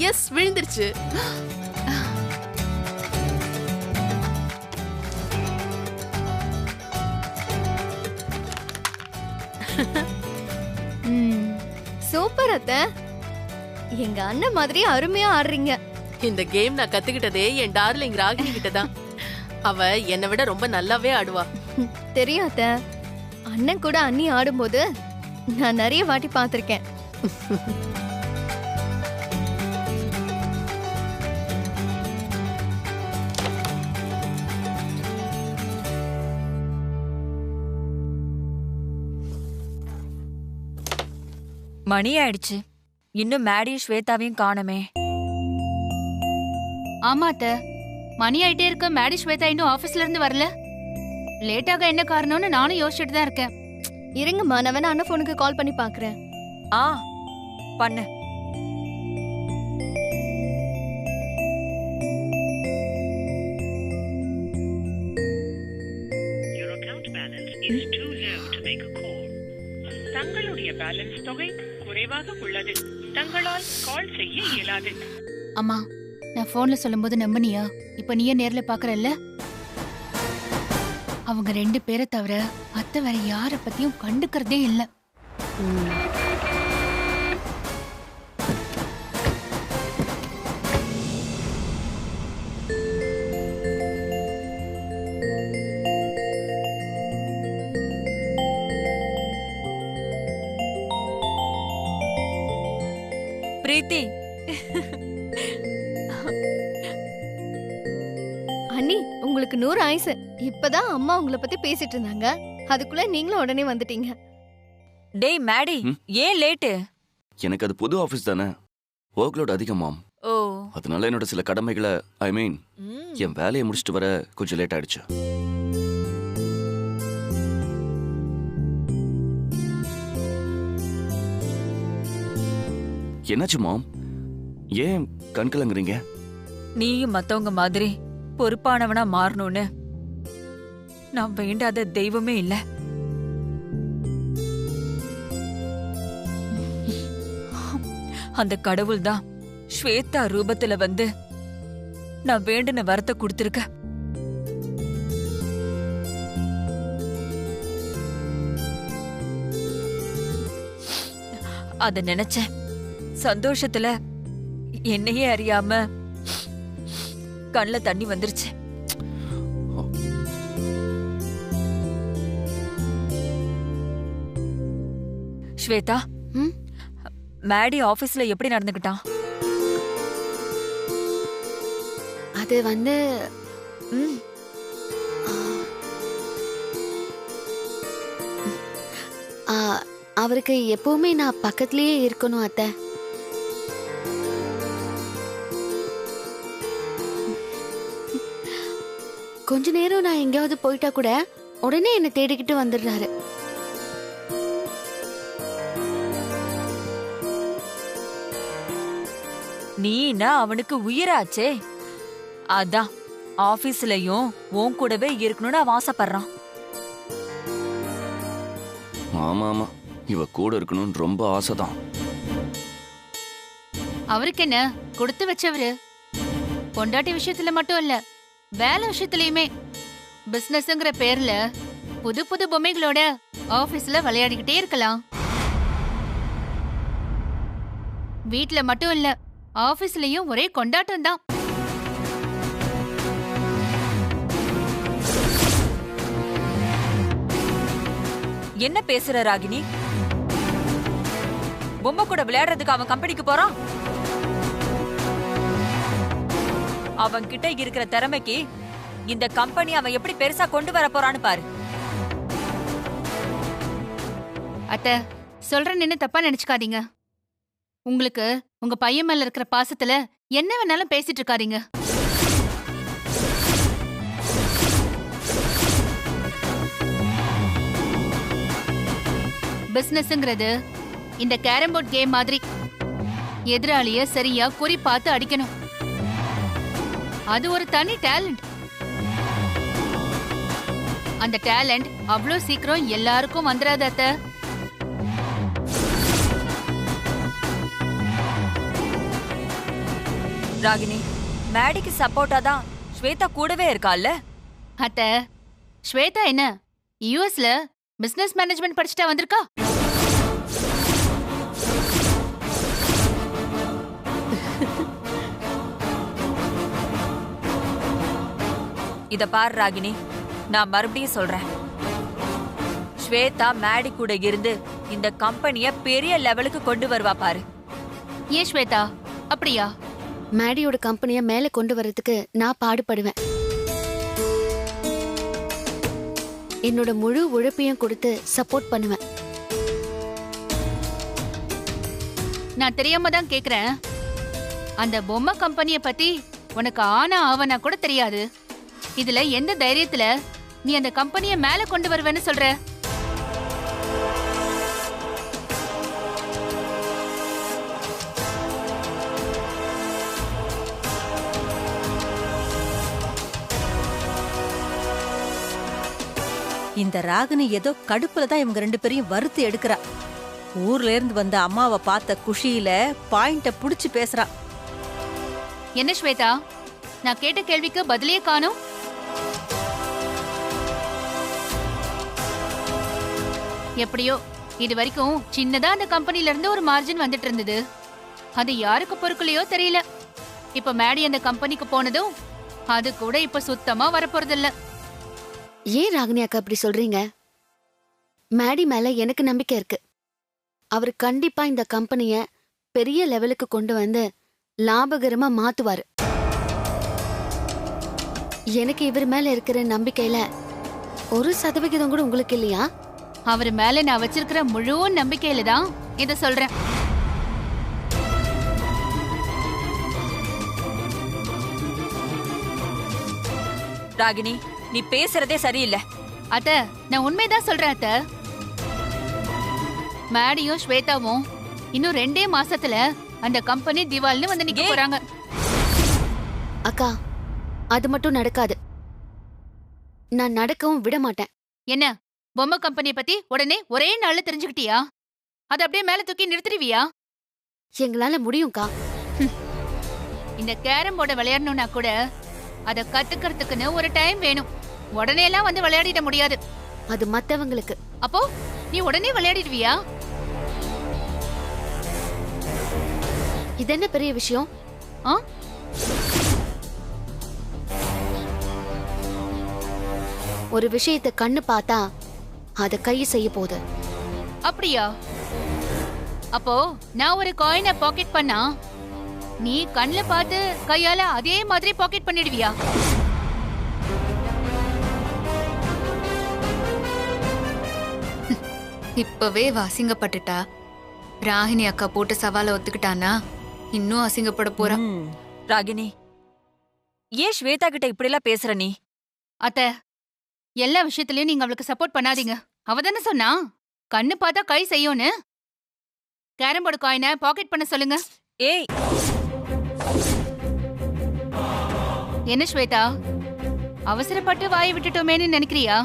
S, விழுந்துருச்சு. Super அத்தை. எங்க அண்ணன் மாதிரி அருமையா ஆடுறீங்க. இந்த கேம் நான் கத்துக்கிட்டதே என் டார்லிங் ராகினி கிட்ட தான். அவ என்னை விட ரொம்ப நல்லாவே ஆடுவா. தெரியும் அத்தை. அண்ணன் கூட அண்ணி ஆடும்போது நான் நிறைய வாட்டி பார்த்திருக்கேன். மணி ஆயிடுச்சு, இன்னும் மேடியும் ஸ்வேதாவையும் காணமே. ஆமா அத்தை, மணி ஆயிட்டே இருக்க. மேடி ஸ்வேதா இன்னும் ஆபீஸ்ல இருந்து வரல. லேட்டாக என்ன காரணம்னு நானும் யோசிச்சுட்டு தான் இருக்கேன். இருங்கம்மா, நான் வேணா அண்ணன் போனுக்கு கால் பண்ணி பாக்குறேன். ஆ பண்ணு. தங்களுடைய பேலன்ஸ் தொகை குறைவாக உள்ளது. தங்களால் கால் செய்ய இயலாது. அம்மா, நான் போன்ல சொல்லும்போது நம்பனியா? இப்ப நீயே நேர்ல பாக்குறல்ல? அவங்க 2 பேரை தவிர அத்தை வேற யார பத்தியும் கண்டுக்கிறதே இல்ல. பிரீத்தி, அண்ணி, உங்களுக்கு 100 ஆயுசு. இப்பதான் அம்மா உங்களை பத்தி பேசிட்டு இருந்தாங்க, அதுக்குள்ள நீங்களும் உடனே வந்துட்டீங்க. டேய் மேடி, ஏன் லேட்டு? எனக்கு அது புது ஆபீஸ் தானே, ஒர்க் லோட் அதிகமாம். ஓ, அதனால என்னோட சில கடமைகளை என் வேலையை முடிச்சிட்டு வர கொஞ்சம் லேட் ஆயிடுச்சு. என்னாச்சு மாம், ஏன் கண் கலங்குறீங்க? நீயும் மத்தவங்க மாதிரி பொறுப்பானவனா மாறணும்னு நான் வேண்டாத தெய்வமே இல்ல. அந்த கடவுள் தான் ஸ்வேதா ரூபத்துல வந்து நான் வேண்டின வரத்தை கொடுத்திருக்க. அத நினைச்சேன், சந்தோஷத்துல என்னையே அறியாம கண்ணுல தண்ணி வந்துருச்சு. ஸ்வேதா, மேடி ஆபீஸ்ல எப்படி நடந்துக்கிட்டான்? அது வந்து அவருக்கு எப்பவுமே நான் பக்கத்திலேயே இருக்கணும் அத்தை. கொஞ்ச நேரம் நான் எங்கேயாவது போயிட்டா கூட உடனே என்னை தேடிக்கிட்டு வந்துடுறாரு. நீனா அவனுக்கு உயிராச்சே, அதான் ஆபீஸ்லயும் உன் கூடவே இருக்கணும்னு அவன் ஆசைப்படுறான். ஆமா ஆமா, இவ கூட இருக்கணும்னு ரொம்ப ஆசைதான். அவருக்கு என்ன, கொடுத்து வச்சவரு. பொண்டாட்டி விஷயத்துல மட்டும் இல்ல, வேலை விஷயத்திலயுமே. பிசினஸ்ங்கிற பேர்ல புது புது பொம்மைகளோட ஆபீஸ்ல விளையாடிக்கிட்டே இருக்கலாம். வீட்ல மட்டும் இல்ல, ஆபீஸ்லயும் ஒரே கொண்டாட்டம் தான். என்ன பேசுற ராகினி? பொம்மை கூட விளையாடுறதுக்கு அவன் கம்பெனிக்கு போறான். அவன் கிட்ட இருக்கிற திறமைக்கு இந்த கம்பெனி அவன் எப்படி பெருசா கொண்டு வர போறான்னு பாரு. அத்தை, சொல்றேன்னு என்ன தப்பா நினைச்சுக்காதீங்க. உங்களுக்கு உங்க பையன் மேல இருக்கிற பாசத்துல என்ன வேணாலும் பேசிட்டு இருக்காதீங்க. பிசினஸ்ங்கிறது இந்த கேரம் போர்ட் கேம் மாதிரி. எதிராளிய சரியா குறி பார்த்து அடிக்கணும். அது ஒரு தனி டேலண்ட். அந்த டேலண்ட் அவ்வளோ சீக்கிரம் எல்லாருக்கும் வந்துடாது அத்தை. ராகினி, மேடிக்கு சப்போர்ட்டா தான் ஸ்வேதா கூடவே இருக்கால்ல? அத்த, ஸ்வேதா என்ன யுஎஸ்ல பிசினஸ் மேனேஜ்மெண்ட் படிச்சுட்டா வந்திருக்கா? இத பாரு ராகினி, நான் மறுபடியும் சொல்றேன். ஸ்வேதா மேடி கூட இருந்து இந்த கம்பெனிய பெரிய லெவலுக்கு கொண்டு வருவா பாரு. ஏன் ஸ்வேதா, அப்படியா? மேடியோட கம்பெனிய மேல கொண்டு வர்றதுக்கு நான் பாடுபடுவேன். என்னோட முழு உழைப்பையும் கொடுத்து சப்போர்ட் பண்ணுவேன். நான் தெரியாம தான் கேக்குறேன். அந்த பொம்மை கம்பெனிய பத்தி உனக்கு ஆனா ஆவனா கூட தெரியாது. இதுல எந்த தைரியத்துல நீ அந்த கம்பெனிய மேல கொண்டு வருவேன்னு சொல்ற? இந்த ராகினி ஏதோ கடுப்புல தான் இவங்க 2 பேரையும் வறுத்து எடுக்கிறா. ஊர்ல இருந்து வந்த அம்மாவை பார்த்த குஷியில பாயிண்ட புடிச்சு பேசுறா. என்ன ஸ்வேதா, நான் கேட்ட கேள்விக்கு பதிலே காணோம். எப்படியோ இது வரைக்கும் சின்னதா அந்த கம்பெனில இருந்து ஒரு மார்ஜின் வந்துட்டு இருந்தது. அது யாருக்கு பொறுக்கலையோ தெரியல. இப்ப மேடி அந்த கம்பெனிக்கு போனதும் அது கூட இப்ப சுத்தமா வரப்போறதில்ல. ஏன் ராகினி அக்கா அப்படி சொல்றீங்க? மேடி மேல எனக்கு நம்பிக்கை இருக்கு. அவர் கண்டிப்பா இந்த கம்பெனிய பெரிய லெவலுக்கு கொண்டு வந்து லாபகரமா மாத்துவாரு. எனக்கு இவர் மேல இருக்கிற நம்பிக்கையில 1% கூட உங்களுக்கு இல்லையா? அவர் மேல நான் வச்சிருக்கிற முழு நம்பிக்கையில தான் இத சொல்றேன். ராகினி, நீ பேசுறதே சரியில்லை. அத்த, நான் உண்மைதான் சொல்றேன் அத்த. மேடியும் ஸ்வேதாவும் இன்னும் 2 மாசத்துல அந்த கம்பெனி திவால்னு வந்து நிக்க போறாங்க. அக்கா, அது மட்டும் நடக்காது. நான் நடக்கவும் விட மாட்டேன். என்ன, பொம்மை கம்பெனி பத்தி உடனே ஒரே நாள்ல தெரிஞ்சுக்கிட்டியா? அத அப்படியே மேல தூக்கி நிறுத்திடுவியா? எங்களால முடியும்க்கா. இந்த கேரம் போர்ட விளையாடணும்னா கூட அத கத்துக்கிறதுக்குன்னு ஒரு டைம் வேணும். உடனே எல்லாம் வந்து விளையாடிட முடியாது. அது மத்தவங்களுக்கு. அப்போ நீ உடனே விளையாடிடுவியா? இது என்ன பெரிய விஷயம்? ஆ? ஒரு விஷயத்தை கண்ணு பார்த்தா அத கை செய்ய போகுது. அப்படியா? அப்போ நான் ஒரு காயினை பாக்கெட் பண்ணா நீ கண்ணுல பார்த்து கையால அதே மாதிரி பாக்கெட் பண்ணிடுவியா? இப்பவே அசிங்கப்பட்டுட்டா. ராகினி அக்கா போட்டு சவாலை ஒத்துக்கிட்டானா இன்னும் அசிங்கப்பட போறா. ராகினி, ஏன் ஸ்வேதா கிட்ட இப்படி எல்லாம் பேசுற நீ? அத்த, எல்லா விஷயத்திலயும் நீங்க அவளுக்கு சப்போர்ட் பண்ணாதீங்க. அவ தானே சொன்னா கண்ணு பார்த்தா கை செய்யும்னு. கேரம் போர்டு காயினை பாக்கெட் பண்ண சொல்லுங்க. ஏய், என்ன ஸ்வேதா, அவசரப்பட்டு வாயை விட்டுட்டோமேன்னு நினைக்கிறியா?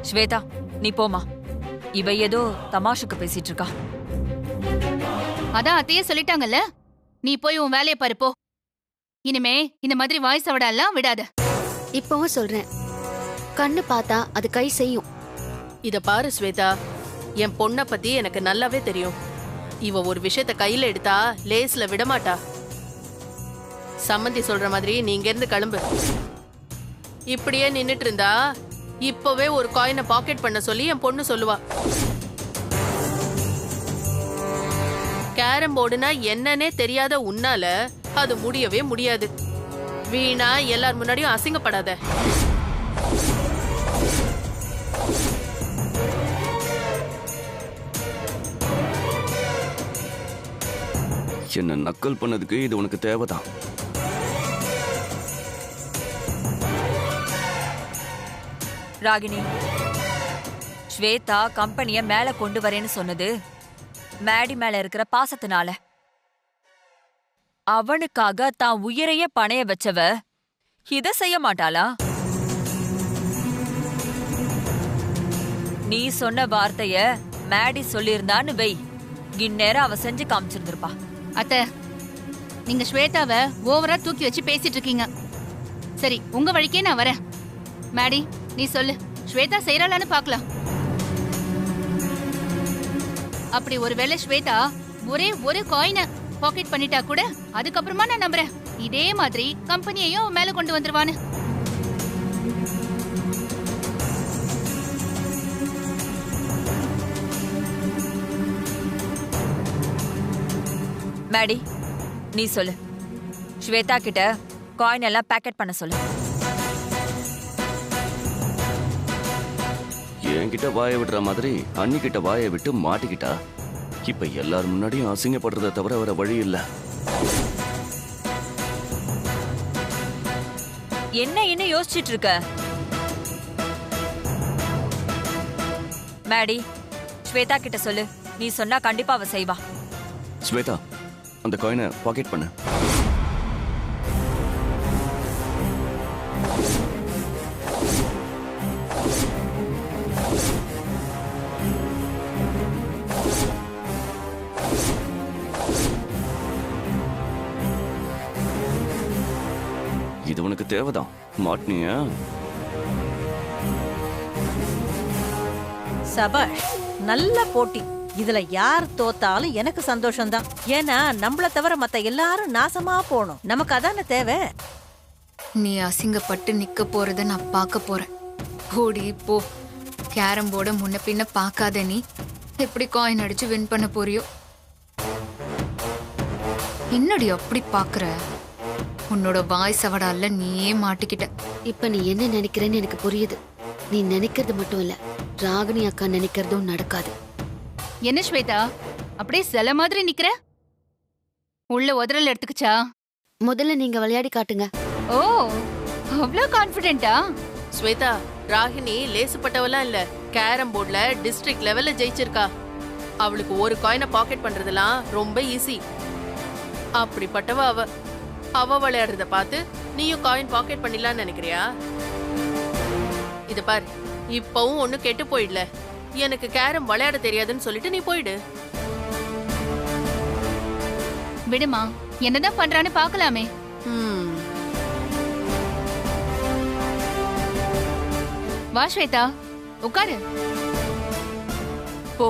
ஸ்வேதா, நீ போமா. இவ ஏதோ தமாஷுக்கு பேசிட்டு இருக்கா. அதான் அத்தையே சொல்லிட்டாங்கல்ல, நீ போய் உன் வேலையை பாரு போ. இனிமே இந்த மாதிரி வாய்ஸ் அவடெல்லாம் விடாத. இப்பவும் சொல்றேன், கண்ணு பார்த்தா அது கை செய்யும். இத பாரு ஸ்வேதா, என் பொண்ண பத்தி எனக்கு நல்லாவே தெரியும். இவ ஒரு விஷயத்த கையில எடுத்தா லேஸ்ல விடமாட்டா. சம்மந்தி சொல்ற மாதிரி நீங்க இருந்து கிளம்பு. இப்படியே நின்னுட்டு இருந்தா இப்பவே ஒரு காயினை பாக்கெட் பண்ண சொல்லி என் பொண்ணு சொல்லுவா. கேரம் போர்டுனா என்னன்னே தெரியாத உன்னால அது முடியவே முடியாது. வீணா எல்லார் முன்னாடியும் அசிங்கப்படாத. என்ன நக்கல் பண்ணதுக்கு இது உனக்கு தேவைதான். ராகினி, ஸ்வேதா கம்பெனிய மேல கொண்டு வரேன்னு சொன்னது மேடி மேல இருக்கிற பாசத்தினால. அவனுக்காக தான் உயிரையே பணைய வச்சவ இத செய்ய மாட்டாளா? நீ சொன்ன வார்த்தைய மேடி சொல்லியிருந்தான்னு வை, இந்நேரம் அவ செஞ்சு காமிச்சிருந்திருப்பா. அத்த, நீங்க ஸ்வேதாவை ஓவரா தூக்கி வச்சு பேசிட்டு இருக்கீங்க. சரி, உங்க வழிக்கே நான் வரேன். மேடி, நீ சொல்லு, ஸ்வேதா செய்யறாளான்னு பார்க்கலாம். அப்படி ஒருவேளை ஸ்வேதா ஒரே ஒரு காயினை பாக்கெட் பண்ணிட்டா கூட அதுக்கப்புறமா நான் நம்புறேன் இதே மாதிரி கம்பெனியையும் அவன் மேல கொண்டு வந்துருவான்னு. மேடி, நீ சொல்லு, ஸ்வேதா கிட்ட காயின் எல்லாம் பேக்கெட் பண்ண சொல்லு. என்கிட்ட வாயை விடுற மாதிரி அன்னிக்கிட்ட வாயை விட்டு மாட்டிக்கிட்டா. இப்ப எல்லாரும் முன்னாடியும் அசிங்கப்படுறத தவிர வேற வழி இல்ல. என்ன யோசிச்சுட்டு இருக்க? மேடி, ஸ்வேதா கிட்ட சொல்லு, நீ சொன்னா கண்டிப்பா அவ செய்வா. ஸ்வேதா, அந்த காயினை பாக்கெட் பண்ணு. இது உனக்கு தேவைதான். மாட்டினியா? சபாஷ், நல்ல போட்டி. இதுல யார் தோத்தாலும் எனக்கு சந்தோஷம்தான். ஏன்னா நம்மள தவிர மத்த எல்லாரும் நாசமா போகணும். நமக்கு அதானே தேவை. நீ அசிங்கப்பட்டு நிக்க போறத நான் பார்க்க போறேன். ஓடி போ. கேரம் போர்டை முன்ன பின்ன பார்க்காத நீ எப்படி காயின் அடிச்சு வின் பண்ண போறியோ? என்னடி அப்படி பாக்குற? உன்னோட வாய் சவடால நீயே மாட்டிக்கிட்ட. இப்ப நீ என்ன நினைக்கிறேன்னு எனக்கு புரியுது. நீ நினைக்கிறது மட்டும் இல்ல, ராகினி அக்கா நினைக்கிறதும் நடக்காது. என்ன ஸ்வேதா, அப்படியே சில மாதிரி நிக்கிற? உள்ள உதறல் எடுத்துக்கிச்சா? முதல்ல நீங்க விளையாடி காட்டுங்க. ஓ, அவ்வளவு கான்பிடென்ட்டா? ஸ்வேதா, ராகினி லேசுப்பட்டவெல்லாம் இல்ல. கேரம் போர்ட்ல டிஸ்ட்ரிக்ட் லெவல்ல ஜெயிச்சிருக்கா. அவளுக்கு ஒரு காயினை பாக்கெட் பண்றதெல்லாம் ரொம்ப ஈஸி. அப்படிப்பட்டவ அவ. அவ விளையாடுறத பார்த்து நீயும் காயின் பாக்கெட் பண்ணிடலான்னு நினைக்கிறியா? இது பார், இப்பவும் ஒண்ணு கெட்டு போயிடல. எனக்கு கேரம் விளையாட தெரியாதுன்னு சொல்லிட்டு நீ போயிடு. விடுமா, என்னதான் பண்றான்னு பாக்கலாமே. வா ஸ்வேதா, உட்காரு. போ.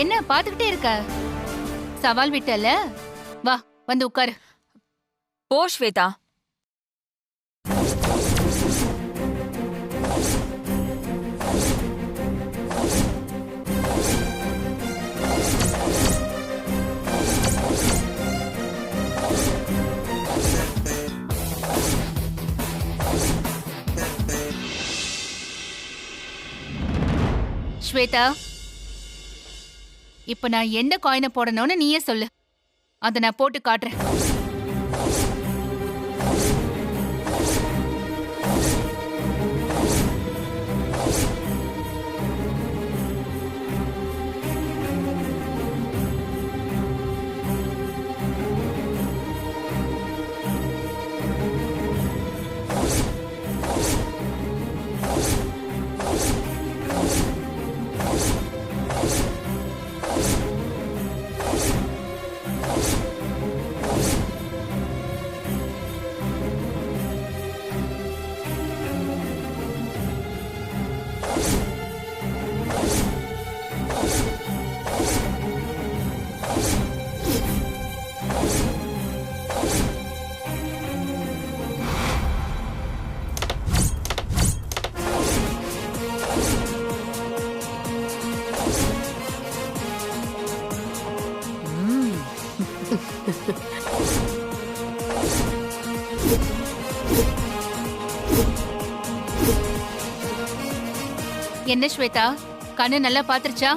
என்ன பாத்துக்கிட்டே இருக்க? சவால் விட்டல, வா வந்து உட்காரு. போ ஸ்வேதா. ஸ்வேதா, இப்ப நான் எந்த காயினை போடணும்னு நீயே சொல்லு. அதை நான் போட்டு காட்டுறேன். என்ன ஸ்வேதா, கண்ணு நல்லா பாத்துருச்சா?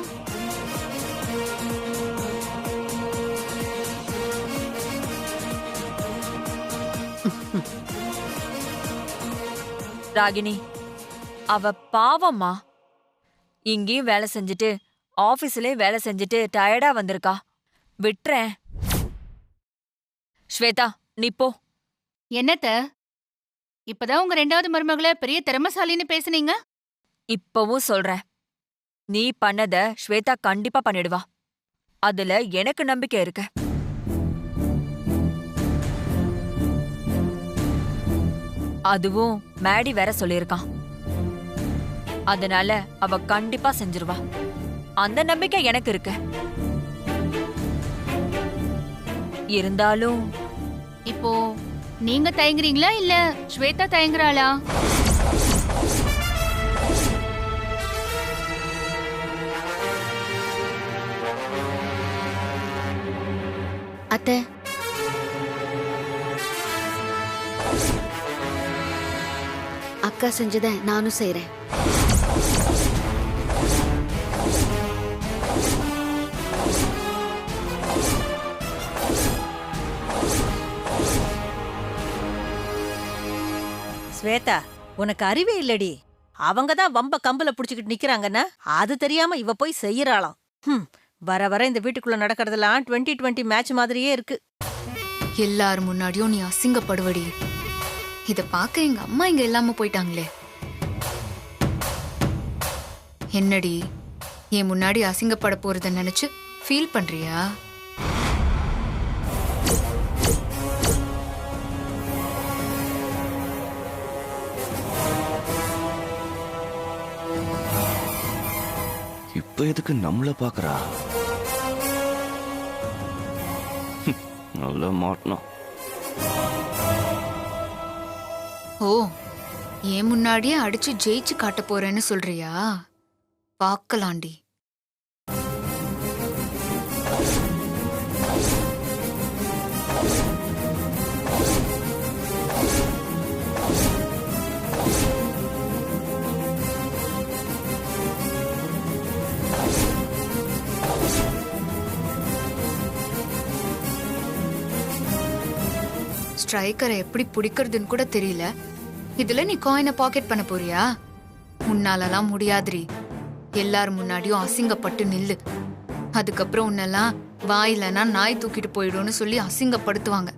ராகினி, அவ பாவம்மா. இங்கேயும் வேலை செஞ்சுட்டு ஆபீஸ்லயும் வேலை செஞ்சுட்டு டயர்டா வந்திருக்கா. விட்டுறேன். ஸ்வேதா, நீ போ. என்னத்த, இப்பதான் உங்க ரெண்டாவது மருமகளை பெரிய திறமசாலின்னு பேசுனீங்க. இப்பவும் சொல்றேன், நீ பண்ணத ஸ்வேதா கண்டிப்பா பண்ணிடுவா. அதுல எனக்கு நம்பிக்கை இருக்கு. அதுவும் மேடி வேற சொல்லியிருக்கான். அதனால அவ கண்டிப்பா செஞ்சிருவா. அந்த நம்பிக்கை எனக்கு இருக்கு. இருந்தாலும் இப்போ நீங்க தயங்குறீங்களா இல்ல ஸ்வேதா தயங்குறாளா? அத்தை, அக்கா செஞ்சதை நானும் செய்றேன். ஸ்வேதா, உனக்கு அறிவே இல்லடி. அவங்க தான் வம்ப கம்பல புடிச்சுக்கிட்டு நிக்கிறாங்கன்னா அது தெரியாம இவ போய் செய்யறாளாம். வர வர இந்த வீட்டுக்குள்ள நடக்கிறதெல்லாம் 2020 மேட்ச் மாதிரியே இருக்கு. எல்லார் முன்னாடியும் நீ அசிங்கப்படுவடி. இத பார்க்க எங்க அம்மா இங்க இல்லாம போயிட்டாங்களே. என்னடி, என் முன்னாடி அசிங்கப்பட போறத நினைச்சு ஃபீல் பண்றியா? இப்ப எதுக்கு நம்மள பாக்குறா? நல்ல மாட்டணும். ஓ, என் முன்னாடியே அடிச்சு ஜெயிச்சு காட்ட போறேன்னு சொல்றியா? பாக்கலாண்டி. ஸ்ட்ரைக்கரை எப்படி பிடிக்கிறதுன்னு கூட தெரியல. இதுல நீ காயினை பாக்கெட் பண்ண போறியா? உன்னாலலாம் முடியாதுரி. எல்லார் முன்னாடியும் அசிங்கப்பட்டு நில்லு. அதுக்கப்புறம் உன்னெல்லாம் வாயிலனா நாய் தூக்கிட்டு போயிடும்னு சொல்லி அசிங்கப்படுத்துவாங்க.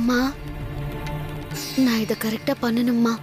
அம்மா, நான் இதை கரெக்டா பண்ணணும்மா.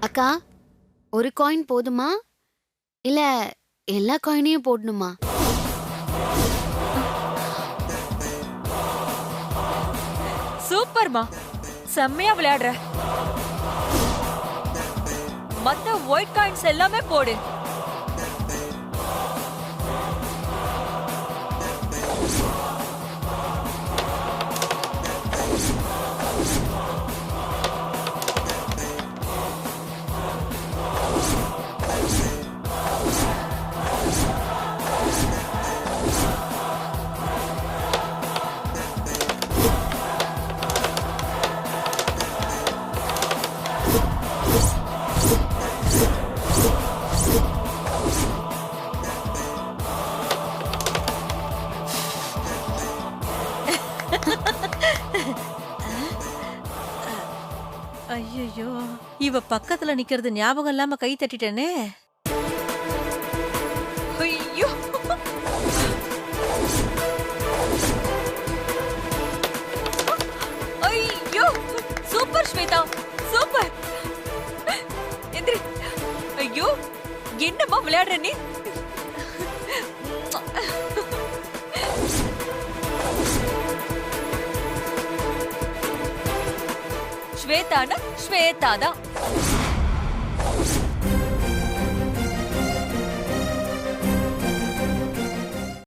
அக்கா, ஒரு காயின் போதுமா இல்ல எல்லா காயினையும் போடணுமா? சூப்பர்மா, செம்மையா விளையாடுற. மத்த ஒயிட் காயின்ஸ் எல்லாமே போடு. ஐயோ, இவ பக்கத்துல நிக்கிறது ஞாபகம் இல்லாம கை தட்டிட்டேனே. ஐயோ, ஐயோ, சூப்பர் ஸ்வேதா, சூப்பர். எந்திரி. ஐயோ, என்னம்மா விளையாடுற நீ? ஸ்வேதானா ஸ்வேதா தான்.